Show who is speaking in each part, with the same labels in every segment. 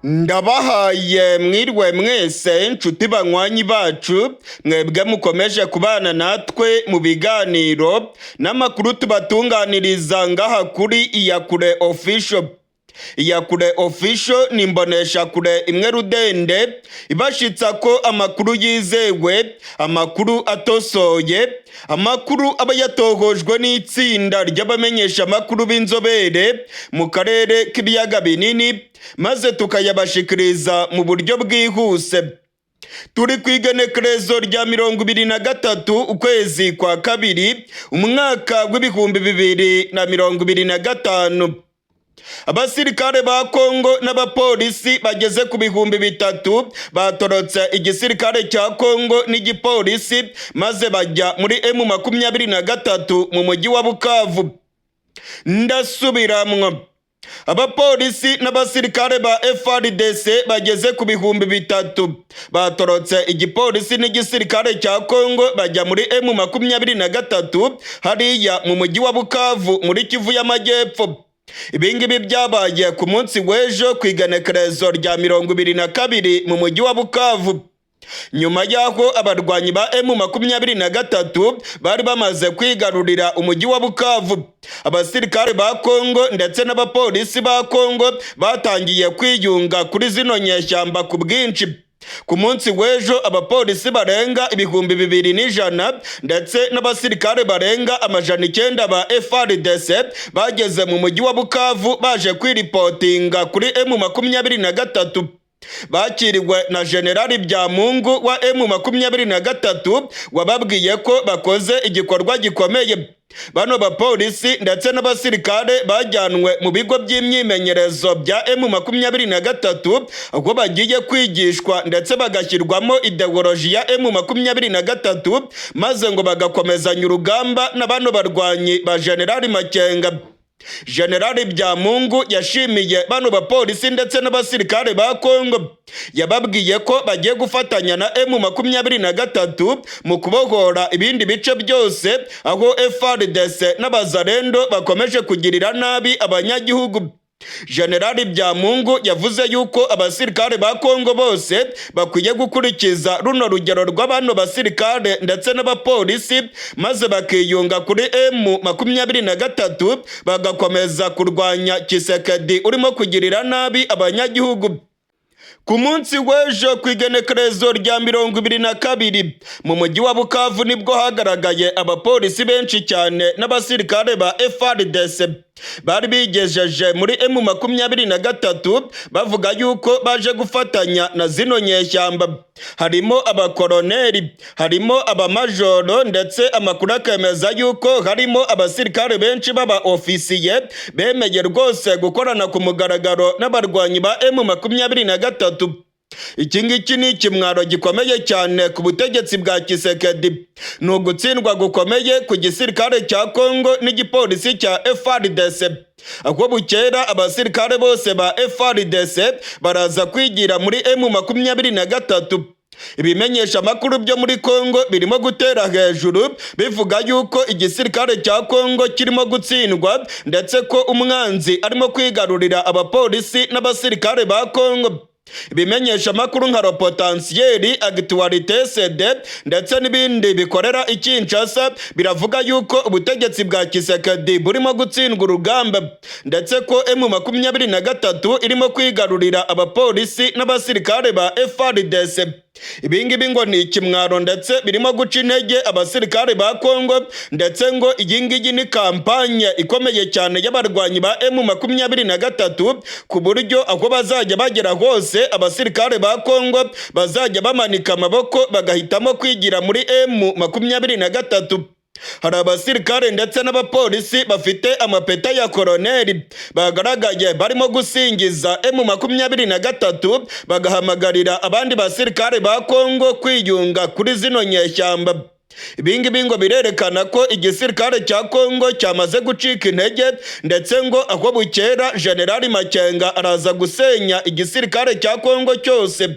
Speaker 1: Ndabahaye mwirwe mwese inshuti banywanyi bacu mwebwe mukomeje kubana natwe mu biganiro n'amakuru tubatunganiriza ngaha kuri Iyakure Official. Iyakure Official ni imboneshakure imwe rudende ibashitsa ko amakuru yizewe, amakuru atosoye, amakuru aba yatohojwe n'itsinda ry'abamenyesha amakuru b'inzobere mu karere k'ibiyaga binini, maze tukayabashikiriza mu buryo bwihuse. Turi ku igenekerezo rya 23 ukwezi kwa kabiri umwaka w'ibihumbi 2025. Abasirikare ba Kongo n'abapolisi bageze ku bihumbi 3 batorotse igisirikare cya Kongo n'igipolisi maze bajya muri M23 mu mujyi wa Bukavu. Ndasubiramwo, abapolisi n'abasirikare ba FARDC bageze ku bihumbi 3 batorotse igipolisi n'igisirikare cya Kongo bajya muri M23 hariya mu mujyi wa Bukavu muri Kivu y'Amajyepfo. Ibingibi byabaye ku munsi w'ejo ku igenekerezo rya 22 mu mujyi wa Bukavu, nyuma y'aho abarwanyi ba M23 bari bamaze kwigarurira umujyi wa Bukavu. Abasirikare ba Kongo ndetse n'abapolisi ba Kongo batangiye kwiyunga kuri zino nyeshyamba ku bwinshi. Ku munsi w'ejo abapolisi barenga ibihumbi 2,100 ndetse n'abasirikare barenga 900 ba FARDC bageze mu mujyi wa Bukavu baje kwiripotinga kuri M23. Bakiriwe na Generali Byamungu wa M23 wababwiye ko bakoze igikorwa gikomeye. Bano bapolisi ndetse n'abasirikare bajyanwe mu bigo by'imyimenyerezo bya M23 aho bagiye kwigishwa ndetse bagashyirwamo ideoloji ya M23 maze ngo bagakomezanya urugamba na bano barwanyi ba Generali Makenga. Generali Byamungu yashimiye bano bapolisi ndetse n'abasirikare ba Kongo, yababwiye ko bagiye gufatanya na M23 mu kubohora ibindi bice byose aho FARDC n'abazarendo bakomeje kugirira nabi abanyagihugu. Generali Byamungu yavuze yuko abasirikare ba Kongo bose bakwiye gukurikiza runo rugero rw'abano basirikare ndetse n'abapolisi maze bakiyunga kuri M23 bagakomeza kurwanya Tshisekedi urimo kugirira nabi abanyagihugu. Ku munsi w'ejo ku igenekerezo rya 22 mu mujyi wa Bukavu nibwo hagaragaye abapolisi benshi cyane n'abasirikare ba FARDC bari bigejeje muri M23 bavuga yuko baje gufatanya na zino nyeshyamba. Harimo abakoroneri, harimo abamajoro ndetse amakuru akemeza yuko harimo abasirikare benshi baba ofisiye bemeye rwose gukorana ku mugaragaro n'abarwanyi ba M23. Iki ngiki ni ikimwaro gikomeye cyane ku butegetsi bwa Tshisekedi. Ni ugutsindwa gukomeye ku gisirikare cya Kongo n'igipolisi cya FARDC. Aho bukera abasirikare bose ba FARDC baraza kwigira muri M23. Ibimenyesha amakuru byo muri Kongo birimo gutera hejuru bivuga yuko igisirikare cya Kongo kirimo gutsindwa ndetse ko umwanzi arimo kwigarurira abapolisi n'abasirikare ba Kongo. Ibimenyesha amakuru nka Le Potentiel, Actualité CD ndetse n'ibindi bikorera i Kinshasa biravuga yuko ubutegetsi bwa Tshisekedi burimo gutsindwa urugamba ndetse ko M23 irimo kwigarurira abapolisi n'abasirikare ba FARDC. Ibingibi ngo ni ikimwaro ndetse birimo guca intege abasirikare ba Kongo ndetse ngo iyi ngiyi ni kampanye ikomeye cyane y'abarwanyi ba M23 ku buryo aho bazajya bagera hose abasirikare ba Kongo bazajya bamanika amaboko bagahitamo kwigira muri M23. Hari abasirikare ndetse n'abapolisi bafite amapeta ya koroneri bagaragaye barimo gusingiza M23 bagahamagarira abandi basirikare ba Kongo kwiyunga kuri zino nyeshyamba. Ibingibi ngo birerekana ko igisirikare cya Kongo cyamaze gucika intege ndetse ngo aho bukera Generali Makenga araza gusenya igisirikare cya Kongo cyose.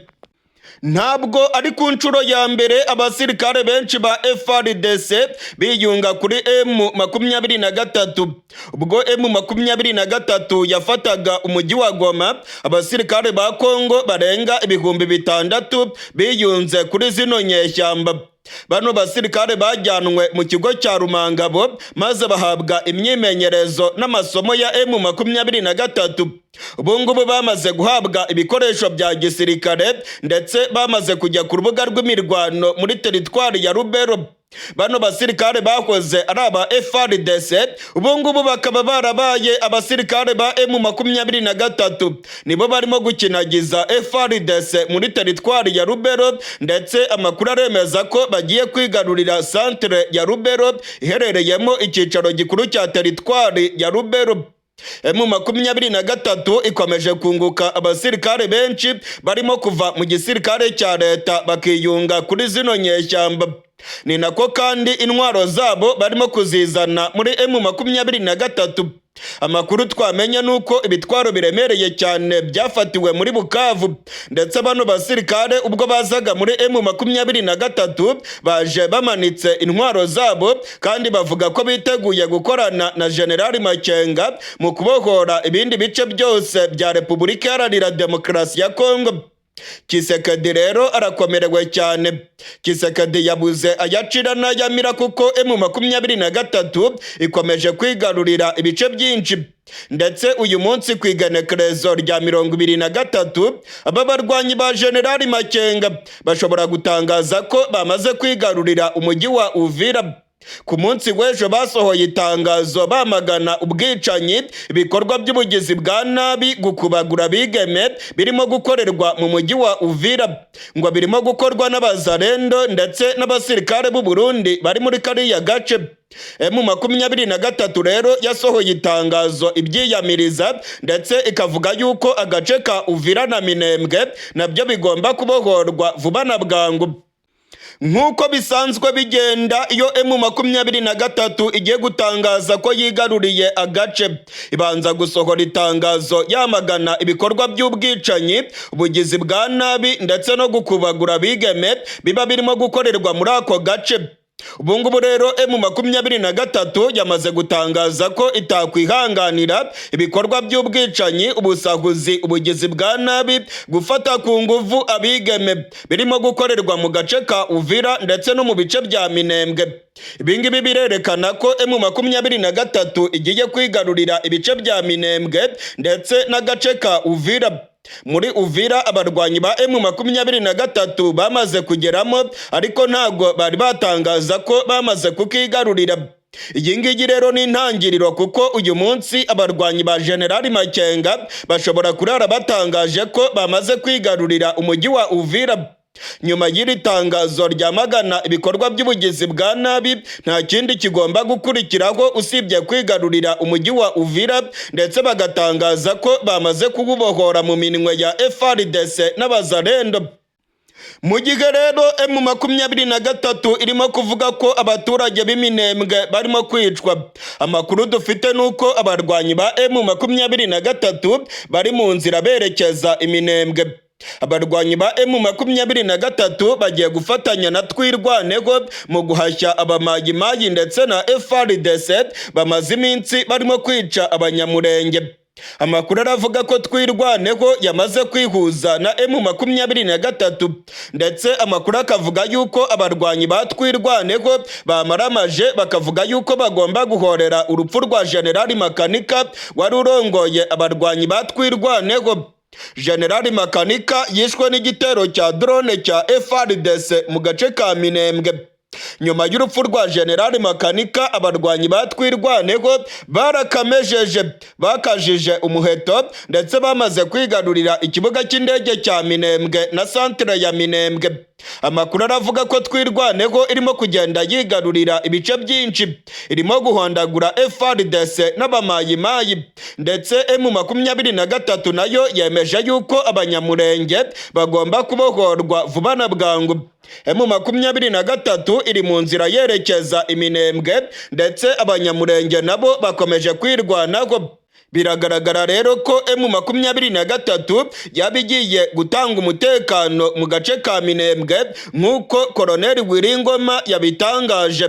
Speaker 1: ntabwo ari ku nshuro ya mbere abasirikare benshi ba FARDC biyunga kuri M23. Ubwo M23 yafataga umujyi wa Goma, abasirikare ba Kongo barenga 6,000 biyunze kuri zino nyeshyamba. Bano basirikare bajyanwe mu kigo cya Rumangabo maze bahabwa imyimenyerezo n'amasomo ya M23. Ubu ngubu bamaze guhabwa ibikoresho bya gisirikare ndetse bamaze kujya ku rubuga rw'imirwano muri teritwari ya Rubero. Bano basirikare bahoze ari aba FARDC, ubu ngubu bakaba barabaye abasirikare ba M23. Nibo barimo gukinagiza FARDC muri teritwari ya Rubero, ndetse amakuru aremeza ko bagiye kwigarurira centre ya Rubero iherereyemo icyicaro gikuru cya teritwari ya Rubero. M23 ikomeje kunguka abasirikare benshi barimo kuva mu gisirikare cya leta bakiyunga kuri zino nyeshyamba. Ni nako kandi intwaro zabo barimo kuzizana muri M23. Amakuru twamenye nuko ibitwaro biremereye cyane byafatiwe muri Bukavu, ndetse bano basirikare ubwo bazaga muri M23 baje bamanitse intwaro zabo, kandi bavuga ko biteguye gukorana na General Makenga mu kubohora ibindi bice byose bya Repubulika Iharanira Demokarasi ya Kongo. Tshisekedi rero arakomerewe cyane. Tshisekedi yabuze ayacira n'ayamira kuko M23 ikomeje kwigarurira ibice byinshi. Ndetse uyu munsi ku igenekerezo rya 23 aba barwanyi ba General Makenga bashobora gutangaza ko bamaze kwigarurira umujyi wa Uvira. Ku munsi w'ejo basohoye itangazo bamagana ubwicanyi, ibikorwa by'ubugizi bwa nabi, gukubagura bigeme birimo gukorerwa mu mujyi wa Uvira, ngo birimo gukorwa n'abazarendo ndetse n'abasirikare b'u Burundi bari muri kariya gace. M23 rero yasohoye itangazo ibyiyamiriza, ndetse ikavuga yuko agace ka Uvira na Minembwe nabyo bigomba kubohorwa vuba na bwangu. Nk'uko bisanzwe bigenda, iyo M23 igiye gutangaza ko yigaruriye agace, ibanza gusohora itangazo yamagana ibikorwa by'ubwicanyi, ubugizi bwa nabi ndetse no gukubagura bigeme biba birimo gukorerwa muri ako gace. Ubu ngubu rero M23 yamaze gutangaza ko itakwihanganira ibikorwa by'ubwicanyi, ubusahuzi, ubugizi bwa nabi, gufata ku nguvu abigeme birimo gukorerwa mu gace ka Uvira ndetse no mu bice bya Minembwe. Ibingibi birerekana ko M23 igiye kwigarurira ibice bya Minembwe ndetse n'agace ka Uvira. Muri Uvira abarwanyi ba M23 bamaze kugeramo, ariko ntago bari batangaza ko bamaze kukigarurira. Iyi ngiyi rero ni intangiriro, kuko uyu munsi abarwanyi ba General Makenga bashobora kurara batangaje ko bamaze kwigarurira umujyi wa Uvira. Nyuma y'iri tangazo ryamagana ibikorwa by'ubugizi bwa nabi, nta kindi kigomba gukurikiraho usibye kwigarurira umujyi wa Uvira, ndetse bagatangaza ko bamaze kuwubohora mu minwe ya FARDC n'abazarendo. Mu gihe rero M23 irimo kuvuga ko abaturage b'Iminembwe barimo kwicwa, amakuru dufite nuko abarwanyi ba M23 bari mu nzira berekeza Iminembwe. Abarwanyi ba M23 bagiye gufatanya na Twirwaneho mu guhashya abamayimayi ndetse na FARDC bamaze iminsi barimo kwica abanyamurenge. Amakuru aravuga ko Twirwaneho yamaze kwihuza na M23, ndetse amakuru akavuga yuko abarwanyi ba Twirwaneho bamaramaje bakavuga yuko bagomba guhorera urupfu rwa General Makanika wari urongoye abarwanyi ba Twirwaneho. General Makanika yishwe n'igitero cya drone cya FARDC mu gace ka Minembwe. Nyuma y'urupfu rwa General Makanika, abarwanyi ba Twirwaneho barakamejeje, bakajije umuheto, ndetse bamaze kwigarurira ikibuga cy'indege cya Minembwe na centre ya Minembwe. Amakuru aravuga ko Twirwaneho irimo kugenda yigarurira ibice byinshi, irimo guhondagura FARDC n'abamayimayi, ndetse M23 nayo yemeje yuko abanyamurenge bagomba kubohorwa vuba na bwangu. M23 iri mu nzira yerekeza Iminembwe, ndetse abanyamurenge nabo bakomeje kwirwanaho. Biragaragara rero ko M23 yaba igiye gutanga umutekano mu gace ka Minembwe nk'uko Koloneli Wiringoma yabitangaje.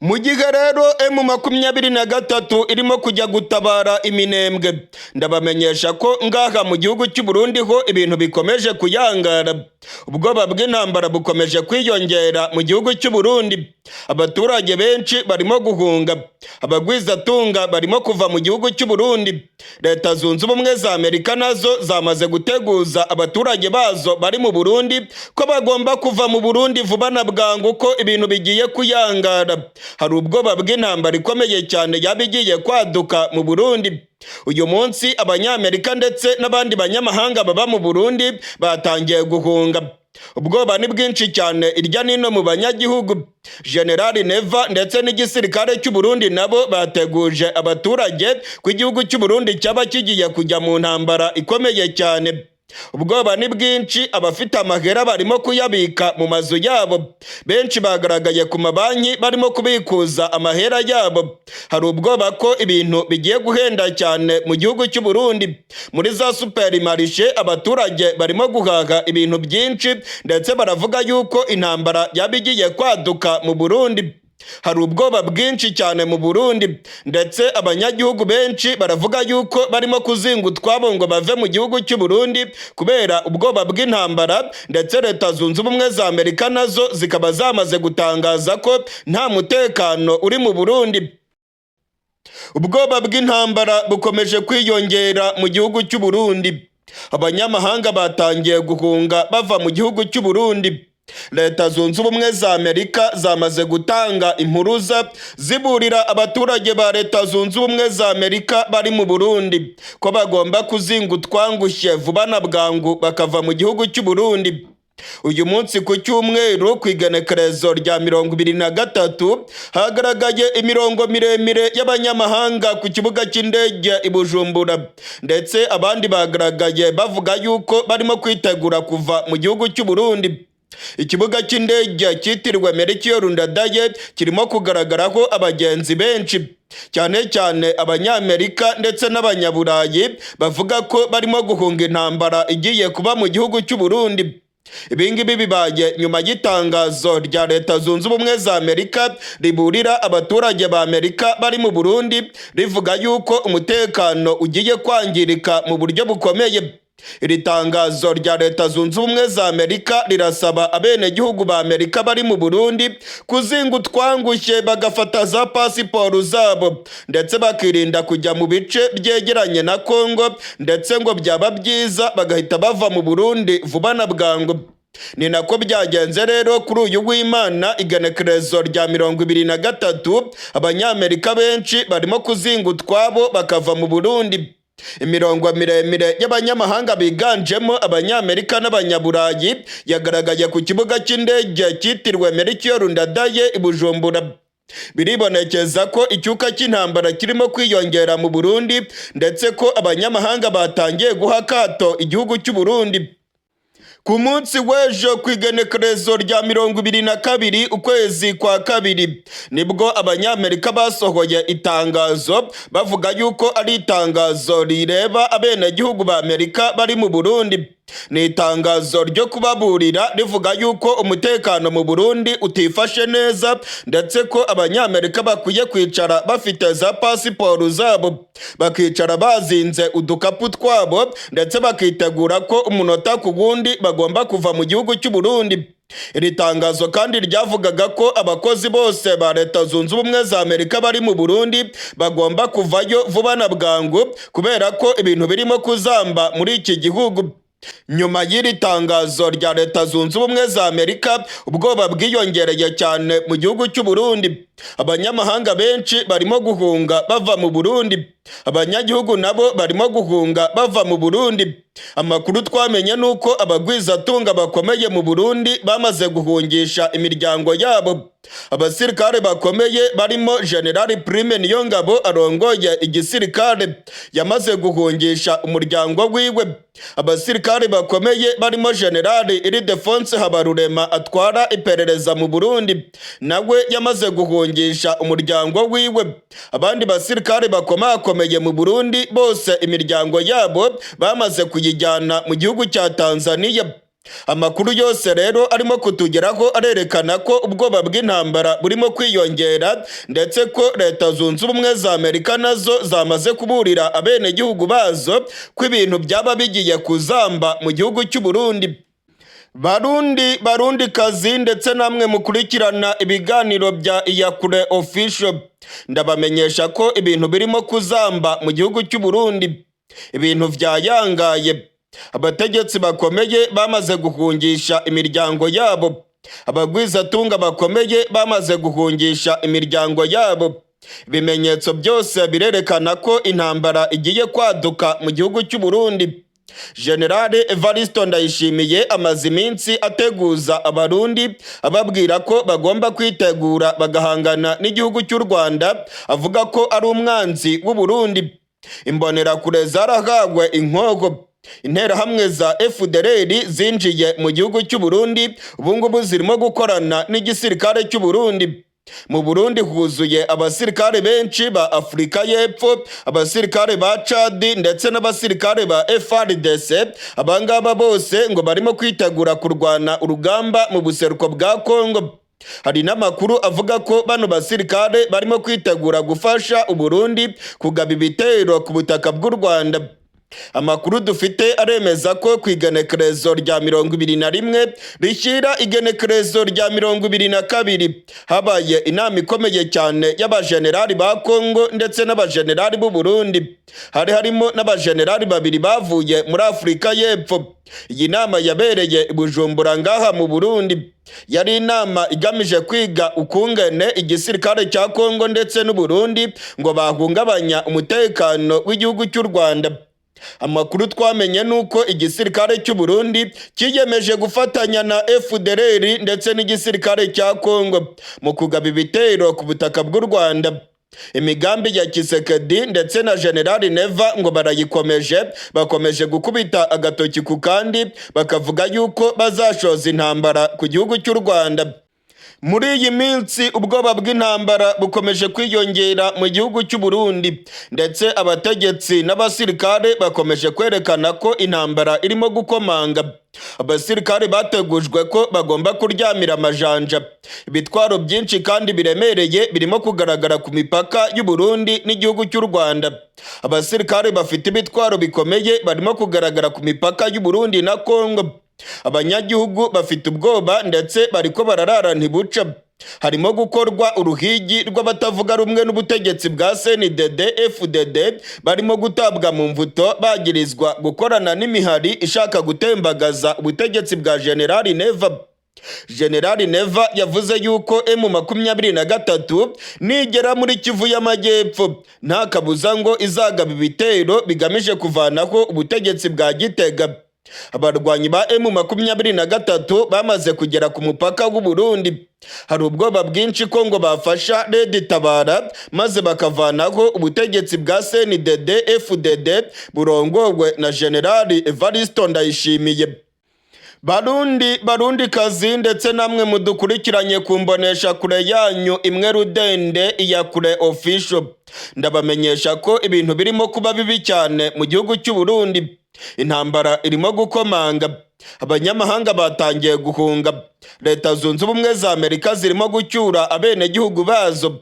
Speaker 1: Mu gihe rero M23 irimo kujya gutabara Iminembwe, ndabamenyesha ko ngaha mu gihugu cy'u Burundi ho ibintu bikomeje kuyangara. Ubwoba bw'intambara bukomeje kwiyongera mu gihugu cy'u Burundi. Abaturage benshi barimo guhunga, abagwizatunga barimo kuva mu gihugu cy'u Burundi. Leta Zunze Ubumwe za Amerika nazo zamaze guteguza abaturage bazo bari mu Burundi ko bagomba kuva mu Burundi vuba na bwangu ko ibintu bigiye kuyangara. Hari ubwoba bw'intambara ikomeye cyane yaba igiye kwaduka mu Burundi. Uyu munsi Abanyamerika ndetse n'abandi banyamahanga baba mu Burundi batangiye guhunga. Ubwoba ni bwinshi cyane irya nino mu banyagihugu. General Neva ndetse n'igisirikare cy'u Burundi nabo bateguje abaturage ko igihugu cy'u Burundi cyaba kigiye kujya mu ntambara ikomeye cyane. Ubwoba ni bwinshi, abafite amahera barimo kuyabika mu mazu yabo. Benshi bagaragaye ku mabanki barimo kubikuza amahera yabo. Hari ubwoba ko ibintu bigiye guhenda cyane mu gihugu cy'u Burundi. Muri za superimarishe abaturage barimo guhaha ibintu byinshi ndetse baravuga yuko intambara yaba igiye kwaduka mu Burundi. Hari ubwoba bwinshi cyane mu Burundi ndetse abanyagihugu benshi baravuga yuko barimo kuzinga utwabo ngo bave mu gihugu cy'u Burundi kubera ubwoba bw'intambara, ndetse Leta Zunze Ubumwe za Amerika nazo zikaba zamaze gutangaza ko nta mutekano uri mu Burundi. Ubwoba bw'intambara bukomeje kwiyongera mu gihugu cy'u Burundi. Abanyamahanga batangiye guhunga bava mu gihugu cy'u Burundi. Leta Zunze Ubumwe za Amerika zamaze gutanga impuruza ziburira abaturage ba Leta Zunze Ubumwe za Amerika bari mu Burundi ko bagomba kuzinga utwangushye vuba na bwangu bakava mu gihugu cy'u Burundi. Uyu munsi ku cyumweru ku igenekerezo rya 23 hagaragaye imirongo miremire y'abanyamahanga ku kibuga cy'indege i Bujumbura, ndetse abandi bagaragaye bavuga yuko barimo kwitegura kuva mu gihugu cy'u Burundi. Ikibuga cy'indege cyitiriwe Melchior Ndadaye kirimo kugaragaraho abagenzi benshi, cyane cyane Abanyamerika ndetse n'Abanyaburayi bavuga ko barimo guhunga intambara igiye kuba mu gihugu cy'u Burundi. Ibingibi bibaye nyuma y'itangazo rya Leta Zunze Ubumwe za Amerika riburira abaturage ba Amerika bari mu Burundi rivuga yuko umutekano ugiye kwangirika mu buryo bukomeye. Iri tangazo rya Leta Zunze Ubumwe za Amerika rirasaba abenegihugu ba Amerika bari mu Burundi kuzinga utwangushye bagafata za pasiporo zabo ndetse bakirinda kujya mu bice byegeranye na Kongo, ndetse ngo byaba byiza bagahita bava mu Burundi vuba na bwangu. Ni nako byagenze rero kuri uyu w'Imana igenekerezo rya 23 Abanyamerika benshi barimo kuzinga utwabo bakava mu Burundi. Imirongo miremire y'abanyamahanga biganjemo Abanyamerika n'Abanyaburayi yagaragaye ku kibuga cy'indege cyitiriwe Melchior Ndadaye i Bujumbura. Biribonekeza ko icyuka cy'intambara kirimo kwiyongera mu Burundi ndetse ko abanyamahanga batangiye guha akato igihugu cy'u Burundi. Ku munsi w'ejo ku igenekerezo rya 22 ukwezi kwa kabiri nibwo Abanyamerika basohoye itangazo bavuga yuko ari itangazo rireba abenegihugu ba Amerika bari mu Burundi. Ni itangazo ryo kubaburira rivuga yuko umutekano mu Burundi utifashe neza, ndetse ko Abanyamerika bakwiye kwicara bafite za pasiporo zabo, bakicara bazinze udukapu twabo ndetse bakitegura ko umunota ku wundi bagomba kuva mu gihugu cy'u Burundi. Iri tangazo kandi ryavugaga ko abakozi bose ba Leta Zunze Ubumwe za Amerika bari mu Burundi bagomba kuvayo vuba na bwangu kubera ko ibintu birimo kuzamba muri iki gihugu. Nyuma y'iri tangazo rya Leta Zunze Ubumwe za Amerika, ubwoba bwiyongereye cyane mu gihugu cy'u Burundi. Abanyamahanga benshi barimo guhunga bava mu Burundi. Abanyagihugu nabo barimo guhunga bava mu Burundi. Amakuru twamenye nuko abagwizatunga bakomeye mu Burundi bamaze guhungisha imiryango yabo. Abasirikare bakomeye barimo General Prime Niyongabo arongoye igisirikare yamaze guhungisha umuryango wiwe. Abasirikare bakomeye barimo General Ildefonse Habarurema atwara iperereza mu Burundi nawe yamaze guhungisha guhungisha umuryango wiwe. Abandi basirikare bakomakomeye mu Burundi bose imiryango yabo bamaze kuyijyana mu gihugu cya Tanzania. Amakuru yose rero arimo kutugeraho arerekana ko ubwoba bw'intambara burimo kwiyongera, ndetse ko Leta Zunze Ubumwe za Amerika nazo zamaze kuburira abenegihugu bazo ko ibintu byaba bigiye kuzamba mu gihugu cy'u Burundi. Barundi kazi ndetse namwe mukurikirana ibiganiro bya Iyakure Official, ndabamenyesha ko ibintu birimo kuzamba mu gihugu cy'u Burundi. Ibintu byayangaye. Abategetsi bakomeye bamaze guhungisha imiryango yabo. Abagwizatunga bakomeye bamaze guhungisha imiryango yabo. Ibimenyetso byose birerekana ko intambara igiye kwaduka mu gihugu cy'u Burundi. General Evariste Ndayishimiye amaze iminsi ateguza Abarundi ababwira ko bagomba kwitegura bagahangana n'igihugu cy'u Rwanda, avuga ko ari umwanzi w'u Burundi. Imbonerakure zarahagwe inkogo. Interahamwe za FDLR zinjiye mu gihugu cy'u Burundi, ubungubu zirimo gukorana n'igisirikare cy'u Burundi. Mu Burundi huzuye abasirikare benshi ba Afrika y'Epfo, abasirikare ba Chad ndetse n'abasirikare ba FARDC. Abangaba bose ngo barimo kwitegura kurwana urugamba mu buseruko bwa Kongo. Hari n'amakuru avuga ko bano basirikare barimo kwitegura gufasha u Burundi kugaba ibitero ku butaka bw'u Rwanda. Amakuru dufite aremeza ko ku igenekerezo rya 21 rishyira igenekerezo rya 22 habaye inama ikomeye cyane y'abajenerali ba Kongo ndetse n'abajenerali b'u Burundi. Harimo n'abajenerali babiri bavuye muri Afrika y'Epfo. Iyi nama yabereye i Bujumbura ngaha mu Burundi. Yari inama igamije kwiga ukungene igisirikare cya Kongo ndetse n'u Burundi ngo bahungabanya umutekano w'igihugu cy'u Rwanda. Amakuru twamenye nuko igisirikare cy'u Burundi kiyemeje gufatanya na FDLR ndetse n'igisirikare cya Kongo mu kugaba ibitero ku butaka bw'u Rwanda. Imigambi ya Kisekedi ndetse na General Neva ngo barayikomeje, bakomeje gukubita agatoki ku kandi bakavuga yuko bazashoza intambara ku gihugu cy'u Rwanda. Muri iyi minsi ubwoba bw'intambara bukomeje kwiyongera mu gihugu cy'u Burundi, ndetse abategetsi n'abasirikare bakomeje kwerekana ko intambara irimo gukomanga. Abasirikare bategujwe ko bagomba kuryamira amajanja. Ibitwaro byinshi kandi biremereye birimo kugaragara ku mipaka y'u Burundi n'igihugu cy'u Rwanda. Abasirikare bafite ibitwaro bikomeye barimo kugaragara ku mipaka y'u Burundi na Kongo. Abanyagihugu bafite ubwoba ndetse bariko bararara ntibuca. Harimo gukorwa uruhigi rw'abatavuga rumwe n'ubutegetsi bwa CNDD FDD, barimo gutabwa mu mvuto bagirizwa gukorana n'imihari ishaka gutembagaza ubutegetsi bwa General Neva. General Neva yavuze yuko M23 nigera muri Kivu y'Amajyepfo nta kabuza ngo izagaba ibitero bigamije kuvanaho ubutegetsi bwa Gitega. Abarwanyi ba M23 bamaze kugera ku mupaka w'u Burundi. Hari ubwoba bwinshi ko ngo bafasha Red Tabara maze bakavanaho ubutegetsi bwa CNDD FDD burongowe na General Evariste Ndayishimiye. Barundi kazi ndetse namwe mudukurikiranye kumbonesha kure yanyu imwe rudende Iyakure Official, ndabamenyesha ko ibintu birimo kuba bibi cyane mu gihugu cy'u Burundi. Intambara irimo gukomanga. Abanyamahanga batangiye guhunga. Leta Zunze Ubumwe za Amerika zirimo gucyura abenegihugu bazo.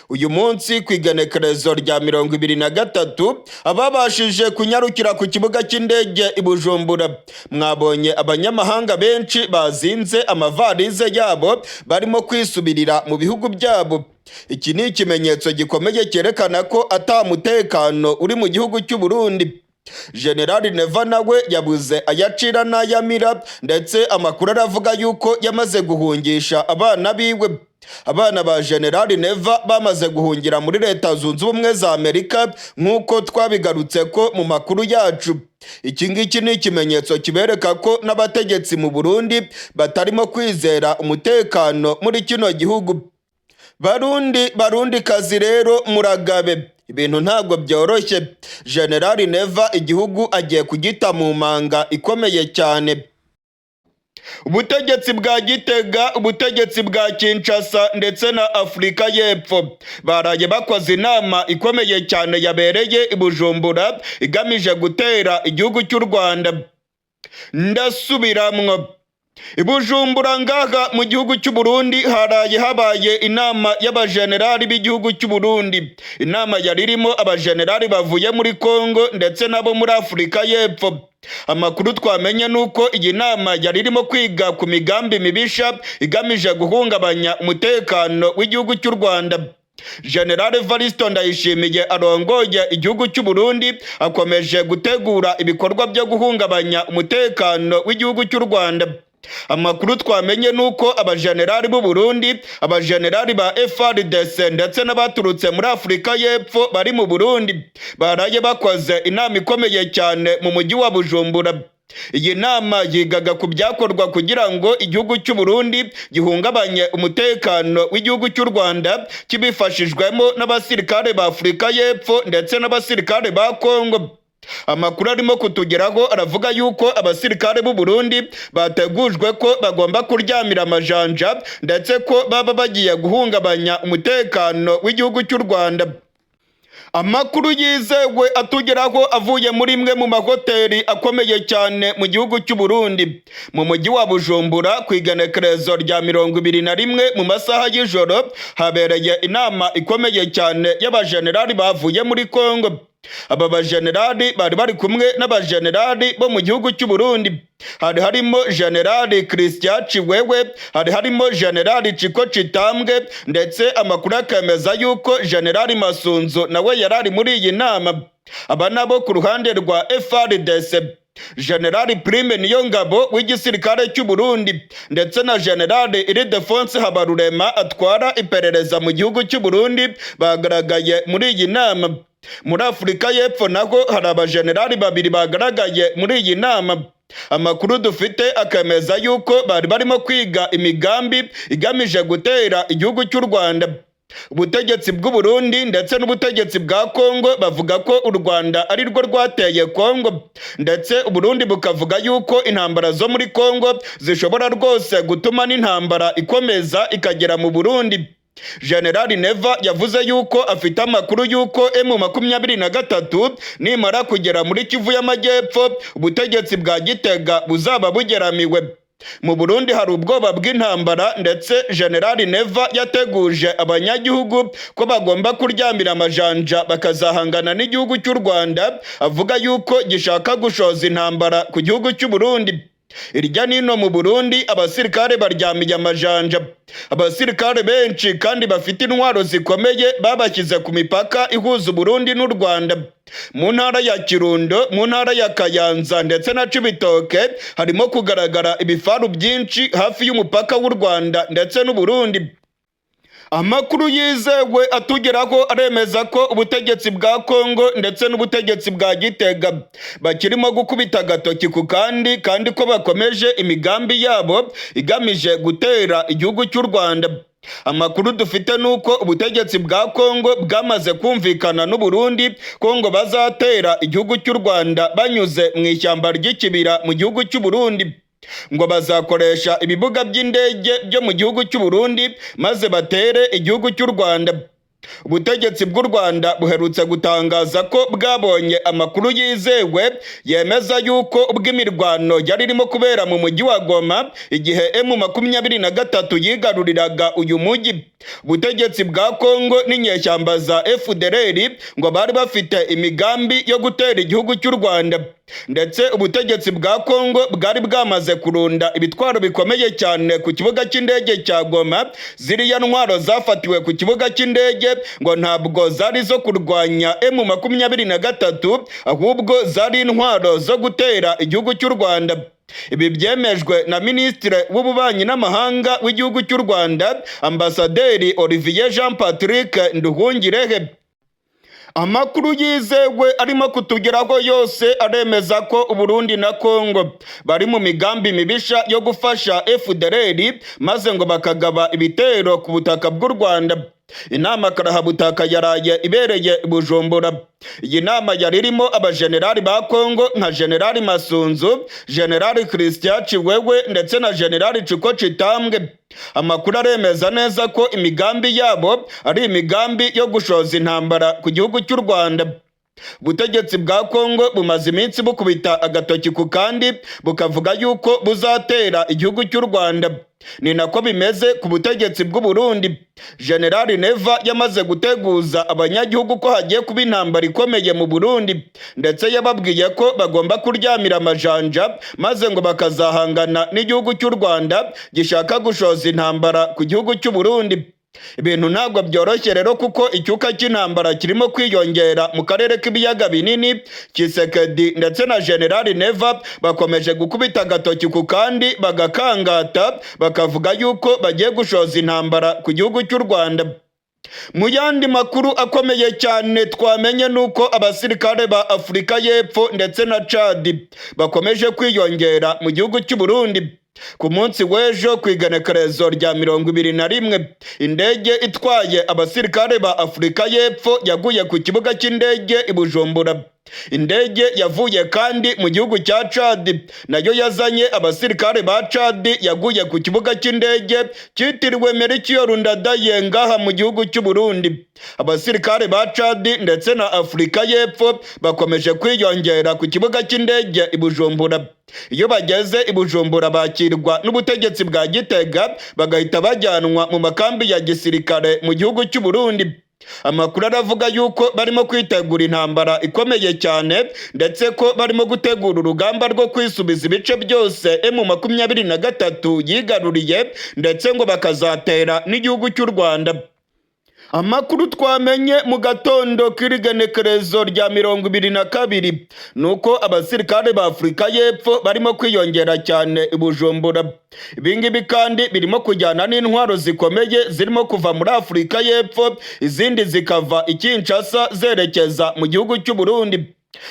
Speaker 1: Uyu munsi ku igenekerezo rya 23 ababashije kunyarukira ku kibuga cy'indege i Bujumbura, mwabonye abanyamahanga benshi bazinze amavarize yabo barimo kwisubirira mu bihugu byabo. Iki ni ikimenyetso gikomeye cyerekana ko atamutekano uri mu gihugu cy'u Burundi. General Neva nawe yabuze ayacira n'ayamira, ndetse amakuru aravuga yuko yamaze guhungisha abana biwe. Abana ba General Neva bamaze guhungira muri Leta Zunze Ubumwe za Amerika nk'uko twabigarutse ko mu makuru yacu. Iki ngiki ni ikimenyetso kibereka ko n'abategetsi mu Burundi batarimo kwizera umutekano muri kino gihugu. Barundi kazi rero muragabe. Ibintu ntabwo byoroshye. General Neva igihugu agiye kugita mu manga ikomeye cyane. ubutegetsi bwa Gitega, ubutegetsi bwa Kinshasa ndetse na Afurika y'Epfo baraye bakoze inama ikomeye cyane yabereye i Bujumbura igamije gutera igihugu cy'u Rwanda. Ndasubiramwo, i Bujumbura ngaha mu gihugu cy'u Burundi haraye habaye inama y'abajenerali b'igihugu cy'u Burundi. Inama yari irimo abajenerali bavuye muri Kongo ndetse nabo muri Afurika y'Epfo. Amakuru twamenye nuko iyi nama yari irimo kwiga ku migambi mibisha igamije guhungabanya umutekano w'igihugu cy'u Rwanda. General Evaristo Ndayishimiye arongoye igihugu cy'u Burundi akomeje gutegura ibikorwa byo guhungabanya umutekano w'igihugu cy'u Rwanda. Amakuru twamenye nuko abajenerali b'u Burundi, abajenerali ba FARDC ndetse n'abaturutse muri Afurika y'Epfo bari mu Burundi baraye bakoze inama ikomeye cyane mu mujyi wa Bujumbura. Iyi nama yigaga ku byakorwa kugira ngo igihugu cy'u Burundi gihungabanye umutekano w'igihugu cy'u Rwanda kibifashijwemo n'abasirikare ba Afurika y'Epfo ndetse n'abasirikare ba Kongo. Amakuru arimo kutugeraho aravuga yuko abasirikare b'u Burundi bategujwe ko bagomba kuryamira amajanja ndetse ko baba bagiye guhungabanya umutekano w'igihugu cy'u Rwanda. Amakuru yizewe atugeraho avuye muri imwe mu mahoteli akomeye cyane mu gihugu cy'u Burundi mu mujyi wa Bujumbura ku igenekerezo rya 21 mu masaha y'ijoro habereye inama ikomeye cyane y'abajenerali bavuye muri Kongo. Aba bajenerali bari bari kumwe n'abajenerali bo mu gihugu cy'u Burundi. Hari harimo Generali Christian Ciwewe, hari harimo Generali Ciko Citambwe ndetse amakuru akemeza yuko Generali Masunzu nawe yarari muri iyi nama. Aba nabo ku ruhande rwa FARDC, Generali Prime Niyongabo w'igisirikare cy'u Burundi ndetse na Generali Ildefonse Habarurema atwara iperereza mu gihugu cy'u Burundi bagaragaye muri iyi nama. Muri Afurika y'Epfo naho hari abajenerali babiri bagaragaye muri iyi nama. Amakuru dufite akemeza yuko bari barimo kwiga imigambi igamije gutera igihugu cy'u Rwanda. Ubutegetsi bw'u Burundi ndetse n'ubutegetsi bwa Kongo bavuga ko u Rwanda ari rwo rwateye Kongo, ndetse u Burundi bukavuga yuko intambara zo muri Kongo zishobora rwose gutuma n'intambara ikomeza ikagera mu Burundi. General Neva yavuze yuko afite amakuru yuko M23 nimara kugera muri Kivu y'Amajyepfo ubutegetsi bwa Gitega buzaba bugeramiwe. Mu Burundi hari ubwoba bw'intambara ndetse General Neva yateguje abanyagihugu ko bagomba kuryamira amajanja bakazahangana n'igihugu cy'u Rwanda, avuga yuko gishaka gushoza intambara ku gihugu cy'u Burundi. Irya nino mu Burundi abasirikare baryamiye amajanja. Abasirikare benshi kandi bafite intwaro zikomeye babashyize ku mipaka ihuza Burundi n'u Rwanda. Mu ntara ya Kirundo, mu ntara ya Kayanza ndetse na Cibitoke harimo kugaragara ibifaru byinshi hafi y'umupaka w'u Rwanda ndetse n'u Burundi. Amakuru yizewe atugeraho aremeza ko ubutegetsi bwa Kongo ndetse n'ubutegetsi bwa Gitega bakirimo gukubita agatoki ku kandi ko bakomeje imigambi yabo igamije gutera igihugu cy'u Rwanda. Amakuru dufite nuko ubutegetsi bwa Kongo bwamaze kumvikana n'u Burundi ko ngo bazatera igihugu cy'u Rwanda banyuze mu ishyamba ry'ikibira mu gihugu cy'u Burundi. Ngo bazakoresha ibibuga by'indege byo mu gihugu cy'u Burundi maze batere igihugu cy'u Rwanda. Ubutegetsi bw'u Rwanda buherutse gutangaza ko bwabonye amakuru yizewe yemeza yuko ubw'imirwano yari irimo kubera mu mujyi wa Goma igihe M23 yigaruriraga uyu mujyi. Ubutegetsi bwa Kongo n'inyeshyamba za FDLR ngo bari bafite imigambi yo gutera igihugu cy'u Rwanda, ndetse ubutegetsi bwa Kongo bwari bwamaze kurunda ibitwaro bikomeye cyane ku kibuga cy'indege cya Goma. Ziriya ntwaro zafatiwe ku kibuga cy'indege ngo ntabwo zari zo kurwanya M23 ahubwo zari intwaro zo gutera igihugu cy'u Rwanda. Ibi byemejwe na Minisitiri w'Ububanyi n'Amahanga w'igihugu cy'u Rwanda, Ambasaderi Olivier Jean Patrick Nduhungirehe. Amakuru yizewe arimo kutugeraho yose aremeza ko Uburundi na Kongo bari mu migambi mibisha yo gufasha FDLR maze ngo bakagaba ibitero ku butaka bw'u Rwanda. inama karahabutaka yaraye ibereye i Bujumbura. Iyi nama yari irimo abajenerali ba Kongo nka Generali Masunzu, Generali Christian Chiwewe ndetse na Generali Chiko Chitambwe. Amakuru aremeza neza ko imigambi yabo ari imigambi yo gushoza intambara ku gihugu cy'u Rwanda. Ubutegetsi bwa Kongo bumaze iminsi bukubita agatoki ku kandi bukavuga yuko buzatera igihugu cy'u Rwanda. Ni nako bimeze ku butegetsi bw'u Burundi. Generali Neva yamaze guteguza abanyagihugu ko hagiye kuba intambara ikomeye mu Burundi, ndetse yababwiye ko bagomba kuryamira amajanja maze ngo bakazahangana n'igihugu cy'u Rwanda gishaka gushoza intambara ku gihugu cy'u Burundi. Ibintu ntabwo byoroshye rero kuko icyuka cy'intambara kirimo kwiyongera mu karere k'ibiyaga binini. Tshisekedi ndetse na Generali Neva bakomeje gukubita agatoki ku kandi bagakangata bakavuga yuko bagiye gushoza intambara ku gihugu cy'u Rwanda. Mu yandi makuru akomeye cyane twamenye nuko abasirikare ba Afurika y'Epfo ndetse na Chad bakomeje kwiyongera mu gihugu cy'u Burundi. Ku munsi w'ejo ku igenekerezo rya 21 indege itwaye abasirikare ba Afurika y'Epfo yaguye ku kibuga cy'indege i Bujumbura. Indege yavuye kandi mu gihugu cya Chad nayo yazanye abasirikare ba Chad yaguye ku kibuga cy'indege cyitiriwe Melchior Ndadaye ngaha mu gihugu cy'u Burundi. Abasirikare ba Chad ndetse na Afurika y'Epfo bakomeje kwiyongera ku kibuga cy'indege i Bujumbura. Iyo bageze i Bujumbura bakirwa n'ubutegetsi bwa Gitega bagahita bajyanwa mu makambi ya gisirikare mu gihugu cy'u Burundi. Amakuru aravuga yuko barimo kwitegura intambara ikomeye cyane, ndetse ko barimo gutegura urugamba rwo kwisubiza ibice byose M23 yigaruriye, ndetse ngo bakazatera n'igihugu cy'u Rwanda. Amakuru twamenye mu gatondo k'igenekerezo rya 22 nuko abasirikare ba Afurika y'Epfo barimo kwiyongera cyane i Bujumbura. Ibingibi kandi birimo kujyana n'intwaro zikomeye zirimo kuva muri Afurika y'Epfo, izindi zikava i Kinshasa zerekeza mu gihugu cy'u Burundi.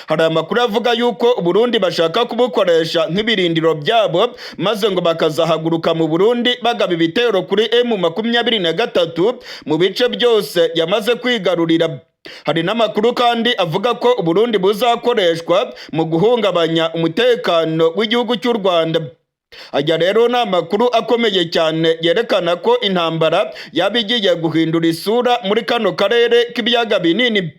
Speaker 1: Hari amakuru avuga yuko Burundi bashaka kubukoresha nk'ibirindiro byabo maze ngo bakazahaguruka mu Burundi bagaba ibitero kuri M23 mu bice byose yamaze kwigarurira. Hari n'amakuru kandi avuga ko Burundi buzakoreshwa mu guhungabanya umutekano w'igihugu cy'u Rwanda. Ajya rero ni amakuru akomeye cyane yerekana ko intambara yaba igiye guhindura isura muri kano karere k'ibiyaga binini.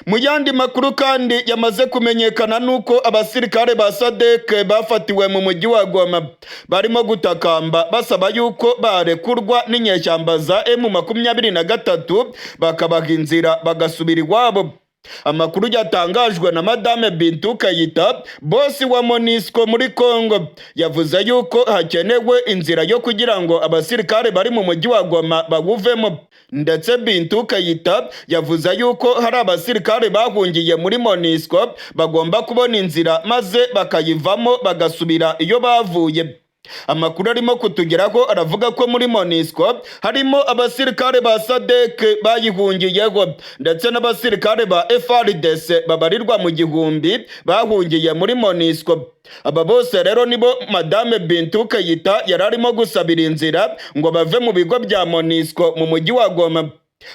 Speaker 1: Mu yandi makuru kandi yamaze kumenyekana nuko abasirikare ba SADC bafatiwe mu mujyi wa Goma barimo gutakamba basaba yuko barekurwa n'inyeshyamba za M23 bakabaha inzira bagasubira iwabo. Amakuru yatangajwe na Madame Bintou Keita, bosi wa MONUSCO muri Kongo, yavuze yuko hakenewe inzira yo kugira ngo abasirikare bari mu mujyi wa Goma bawuvemo. Ndetse Bintou Keita yavuze yuko hari abasirikare bahungiye muri MONUSCO bagomba kubona inzira maze bakayivamo bagasubira iyo bavuye. Amakuru arimo kutugeraho aravuga ko muri MONUSCO harimo abasirikare ba SADC bayihungiyeho, ndetse n'abasirikare ba FARDC babarirwa mu gihumbi bahungiye muri MONUSCO. Aba bose rero nibo Madame Bintou Keita yararimo gusabira inzira ngo bave mu bigo bya MONUSCO mu mujyi wa Goma.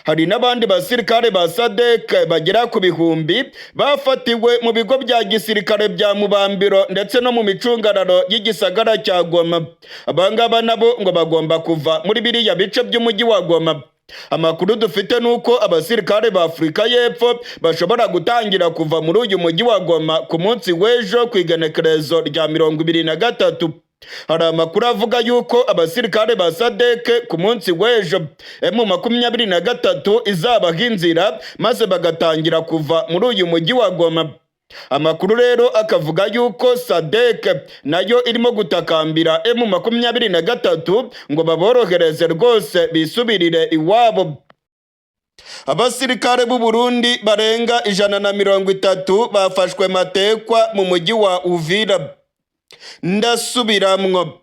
Speaker 1: Hari n'abandi basirikare ba SADC bagera ku bihumbi bafatiwe mu bigo bya gisirikare bya Mubambiro ndetse no mu micungararo y'igisagara cya Goma. Abangaba nabo ngo bagomba kuva muri biriya bice by'umujyi wa Goma. Amakuru dufite nuko abasirikare ba Afurika y'Epfo bashobora gutangira kuva muri uyu mujyi wa Goma ku munsi w'ejo ku igenekerezo rya 23. Hari amakuru avuga yuko abasirikare ba SADC ku munsi w'ejo M23 izabaha inzira maze bagatangira kuva muri uyu mujyi wa Goma. Amakuru rero akavuga yuko SADC nayo irimo gutakambira M23 ngo baborohereze rwose bisubirire iwabo. Abasirikare b'u Burundi barenga 130 bafashwe matekwa mu mujyi wa Uvira. Ndasubiramwo,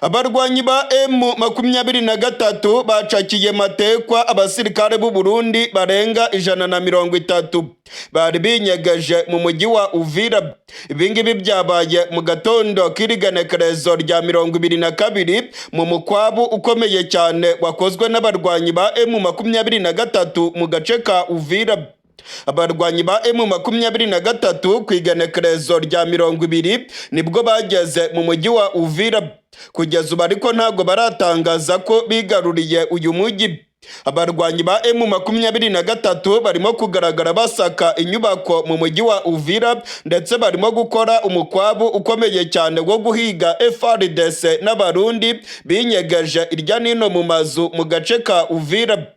Speaker 1: Abarwanyi ba M23 bacakiye matekwa abasirikare b'u Burundi barenga 130 bari binyegeje mu mujyi wa Uvira. Ibingibi byabaye mu gatondo k'irigenekerezo rya 22 mu mukwabu ukomeye cyane wakozwe n'abarwanyi ba M23 mu gace ka Uvira. Abarwanyi ba M23 ku igenekerezo rya 20 nibwo bageze mu mujyi wa Uvira. Kugeza ubu ariko ntabwo baratangaza ko bigaruriye uyu mujyi. Abarwanyi ba M23 barimo kugaragara basaka inyubako mu mujyi wa Uvira, ndetse barimo gukora umukwabu ukomeye cyane wo guhiga FARDC n'abarundi binyegeje irya nino mu mazu mu gace ka Uvira.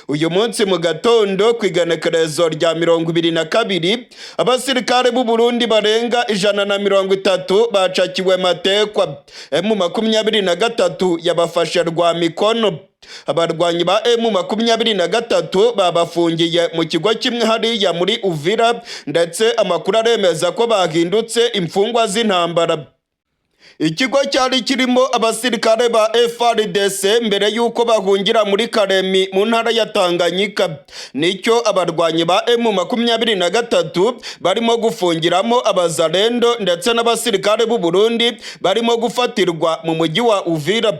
Speaker 1: Uyu munsi mu gatondo ku igenekerezo rya 22 abasirikare b'u Burundi barenga 130 bacakiwe matekwa. M23 yabafashe rwa mikono. Abarwanyi ba M23 babafungiye mu kigo kimwe hariya muri Uvira, ndetse amakuru aremeza ko bahindutse imfungwa z'intambara. Ikigo cyari kirimo abasirikare ba FARDC mbere yuko bahungira muri Karemi mu ntara ya Tanganyika, nicyo abarwanyi ba M23 barimo gufungiramo abazalendo ndetse n'abasirikare b'u Burundi barimo gufatirwa mu mujyi wa Uvira.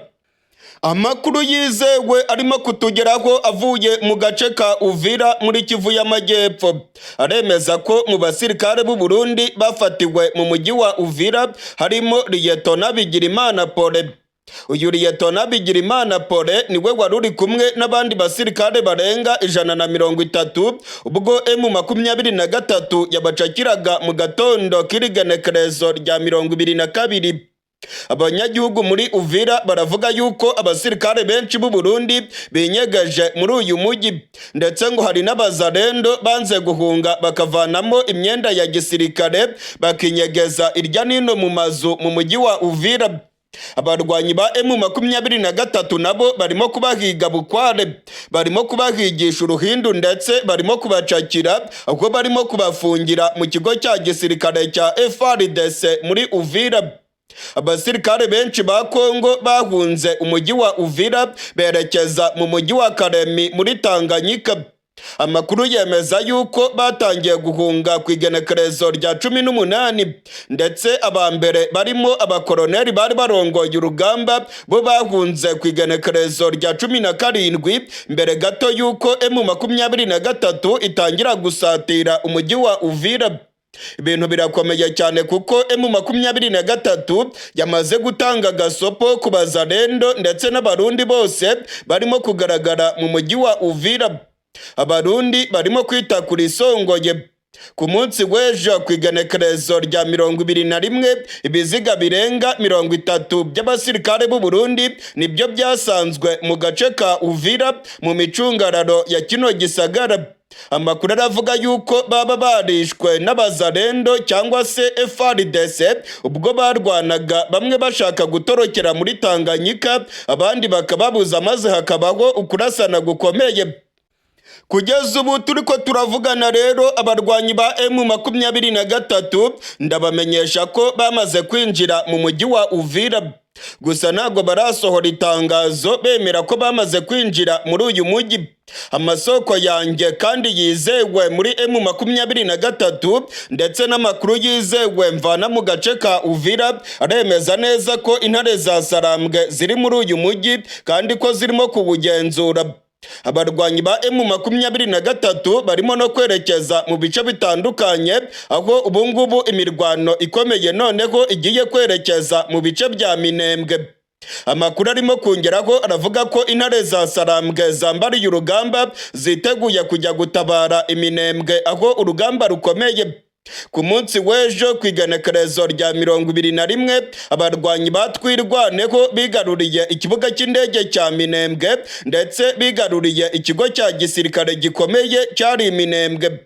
Speaker 1: Amakuru yizewe arimo kutugeraho avuye mu gace ka Uvira muri Kivu y'Amajyepfo aremeza ko mu basirikare b'u Burundi bafatiwe mu mujyi wa Uvira harimo Liyetona Bigirimana Pole. Uyu Liyetona Bigirimana Pole niwe wari uri kumwe n'abandi basirikare barenga 130 ubwo M23 yabacakiraga mu gatondo k'irigenekerezo rya 22. Abanyagihugu muri Uvira baravuga yuko abasirikare benshi b'u Burundi binyegeje muri uyu mujyi, ndetse ngo hari n'abazalendo banze guhunga bakavanamo imyenda ya gisirikare bakinyegeza irya nino mu mazu mu mujyi wa Uvira. Abarwanyi ba M23 nabo barimo kubahiga bukware, barimo kubahigisha uruhindu, ndetse barimo kubacakira ahubwo barimo kubafungira mu kigo cya gisirikare cya FARDC muri Uvira. Abasirikare benshi ba Kongo bahunze umujyi wa Uvira berekeza mu mujyi wa Karemi muri Tanganyika. Amakuru yemeza yuko batangiye guhunga ku igenekerezo rya 18, ndetse abambere barimo abakoloneli bari barongoye urugamba bo bahunze ku igenekerezo rya 17 mbere gato yuko M23 itangira gusatira umujyi wa Uvira. Ibintu birakomeye cyane kuko M23 yamaze gutanga gasopo ku bazalendo ndetse n'abarundi bose barimo kugaragara mu mujyi wa Uvira. Abarundi barimo kwita kuri Isongoye. Ku munsi w'ejo ku igenekerezo rya 21 ibiziga birenga 30 by'abasirikare b'u Burundi nibyo byasanzwe mu gace ka Uvira mu micungararo ya kino gisagara. Amakuru aravuga yuko baba barishwe n'abazalendo cyangwa se FARDC ubwo barwanaga, bamwe bashaka gutorokera muri Tanganyika abandi bakababuza, maze hakabaho ukurasana gukomeye. Kugeza ubu turiko turavugana rero abarwanyi ba M23 ndabamenyesha ko bamaze kwinjira mu mujyi wa Uvira. Gusa ntabwo barasohora itangazo bemera ko bamaze kwinjira muri uyu mujyi. Amasoko yanjye kandi yizewe muri M23 ndetse n'amakuru yizewe mvana mu gace ka Uvira aremeza neza ko intare za Sarambwe ziri muri uyu mujyi kandi ko zirimo kuwugenzura. Abarwanyi ba M23 barimo no kwerekeza mu bice bitandukanye, aho ubungubu imirwano ikomeye noneho igiye kwerekeza mu bice bya Minembwe. Amakuru arimo kongeraho aravuga ko intare za Sarambwe zambariye urugamba ziteguye kujya gutabara Iminembwe aho urugamba rukomeye. Ku munsi w'ejo ku igenekerezo rya 21 abarwanyi batwirwaneho bigaruriye ikibuga cy'indege cya Minembwe, ndetse bigaruriye ikigo cya gisirikare gikomeye cyari Minembwe.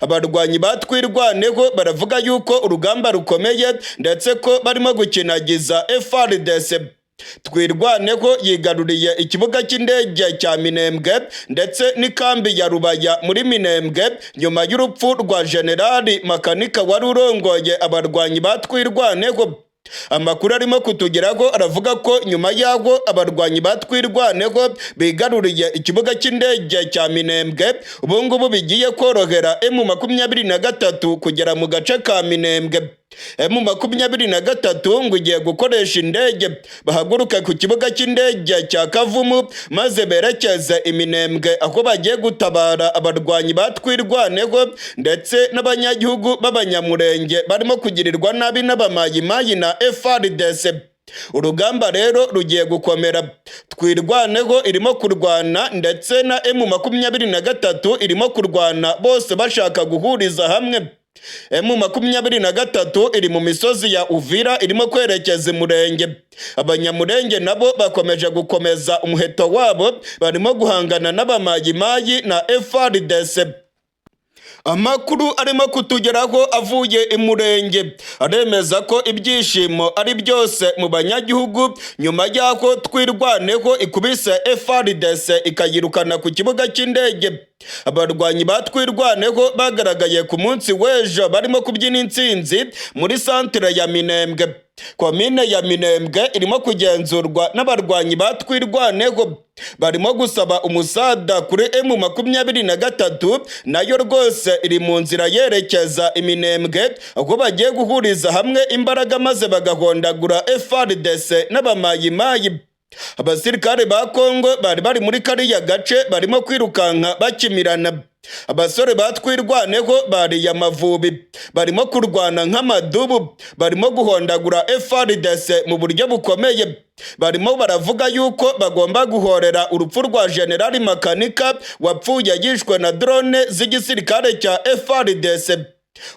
Speaker 1: Abarwanyi batwirwaneho baravuga yuko urugamba rukomeye ndetse ko barimo gukinagiza FARDC. Twirwaneho yigaruriye ikibuga cy'indege cya Minembwe ndetse n'ikambi ya Rubaya muri Minembwe nyuma y'urupfu rwa Generali Makanika wari urongoye abarwanyi batwirwaneho. Amakuru arimo kutugeraho aravuga ko nyuma y'aho abarwanyi batwirwaneho bigaruriye ikibuga cy'indege cya Minembwe, ubu ngubu bigiye korohera M23 kugera mu gace ka Minembwe. M23 ngo igiye gukoresha indege bahaguruka ku kibuga cy'indege cya Kavumu maze berekeze Iminembwe, aho bagiye gutabara abarwanyi batwirwaneho ndetse n'abanyagihugu b'abanyamurenge barimo kugirirwa nabi n'abamayimayi na FARDC. Urugamba rero rugiye gukomera. Twirwaneho irimo kurwana ndetse na M23 irimo kurwana, bose bashaka guhuriza hamwe. M23 iri mu misozi ya Uvira irimo kwerekeza Murenge. Abanyamurenge nabo bakomeje gukomeza umuheto wabo, barimo guhangana n'abamayimayi na FARDC. Amakuru arimo kutugeraho avuye Imurenge aremeza ko ibyishimo ari byose mu banyagihugu nyuma y'aho Twirwaneho ikubise FARDC ikayirukana ku kibuga cy'indege. Abarwanyi batwirwaneho bagaragaye ku munsi w'ejo barimo kubyina intsinzi muri santere ya Minembwe. Komine ya Minembwe irimo kugenzurwa n'abarwanyi batwirwaneho, barimo gusaba umusada kuri M23 nayo rwose iri mu nzira yerekeza Iminembwe, aho bagiye guhuriza hamwe imbaraga maze bagahondagura FARDC n'abamayimayi. Abasirikare ba Kongo bari muri kariya gace barimo kwirukanka bakimirana. Abasore batwirwaneho bariye amavubi, barimo kurwana nk'amadubu, barimo guhondagura FARDC mu buryo bukomeye. Barimo baravuga yuko bagomba guhorera urupfu rwa General Makanika wapfuye yishwe na drone z'igisirikare cya FARDC.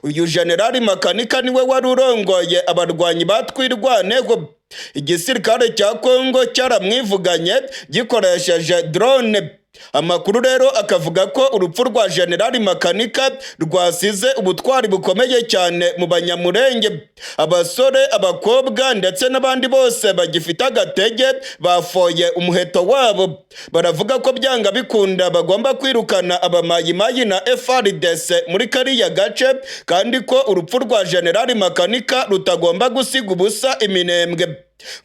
Speaker 1: Uyu General Makanika niwe wari urongoye abarwanyi batwirwaneho. Igisirikare cya Kongo cyaramwivuganye gikoresheje drone. Amakuru rero akavuga ko urupfu rwa General Makanika rwasize ubutwari bukomeye cyane mu banyamurenge. Abasore, abakobwa ndetse n'abandi bose bagifite agatege bafoye umuheto wabo. Baravuga ko byanga bikunda bagomba kwirukana abamayimayi na FARDC muri kariya gace, kandi ko urupfu rwa General Makanika rutagomba gusiga ubusa Iminembwe,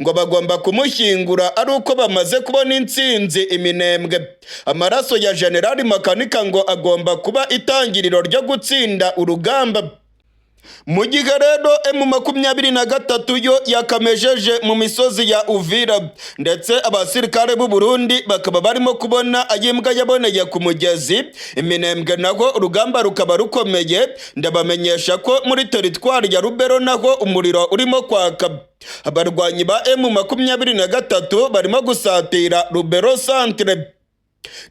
Speaker 1: ngo bagomba kumushyingura ari uko bamaze kubona intsinzi Iminembwe. Amaraso ya General Makanika ngo agomba kuba itangiriro ryo gutsinda urugamba. Mu gihe rero M23 yo yakamejeje mu misozi ya Uvira, ndetse abasirikare b'u Burundi bakaba barimo kubona ayimbwa yaboneye ku mugezi. Iminembwe naho urugamba rukaba rukomeye. Ndabamenyesha ko muri teritwari ya Rubero naho umuriro urimo kwaka. Abarwanyi ba M23 barimo gusatira Rubero centre.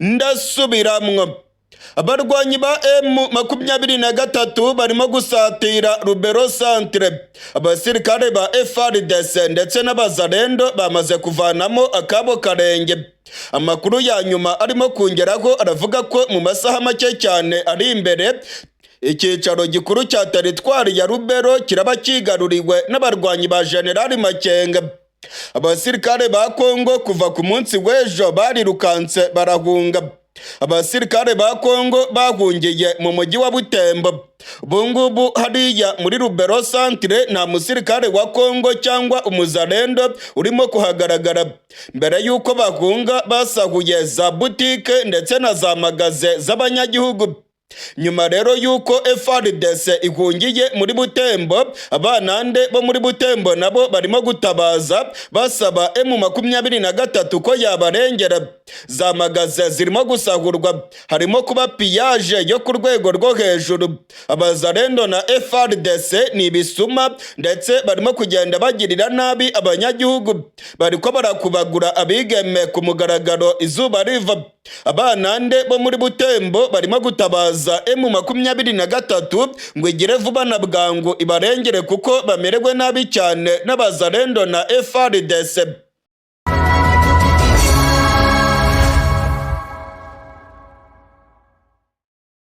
Speaker 1: Ndasubiramwo, abarwanyi ba M23 barimo gusatira Rubero centre. Abasirikare ba FARDC ndetse n'abazarendo bamaze kuvanamo akabo karenge. Amakuru ya nyuma arimo kungeraho aravuga ko mu masaha make cyane ari imbere icyicaro gikuru cya teritwari ya Rubero kiraba kigaruriwe n'abarwanyi ba General Makenga. Abasirikare ba Kongo kuva ku munsi w'ejo barirukanse barahunga. Abasirikare ba Kongo bahungiye mu mujyi wa Butembo. Bungubu hariya muri Rubero centre nta musirikare wa Kongo cyangwa umuzarendo urimo kuhagaragara. Mbere yuko bahunga basahuye za butike ndetse na za magaze z'abanyagihugu. Nyuma rero yuko FARDC ihungiye muri Butembo, abanande bo muri Butembo nabo barimo gutabaza basaba M23 ko yabarengera. Za magaze zirimo gusahurwa, harimo kuba pillage yo ku rwego rwo hejuru. Abazarendo na FARDC ni bisuma ndetse barimo kugenda bagirira nabi abanyagihugu. Bariko barakubagura abigeme ku mugaragaro izuba riva. Abanande bo muri Butembo barimo gutabaza M23 ngo igire vuba na bwangu ibarengere kuko bamerewe nabi cyane n'abazarendo na FARDC.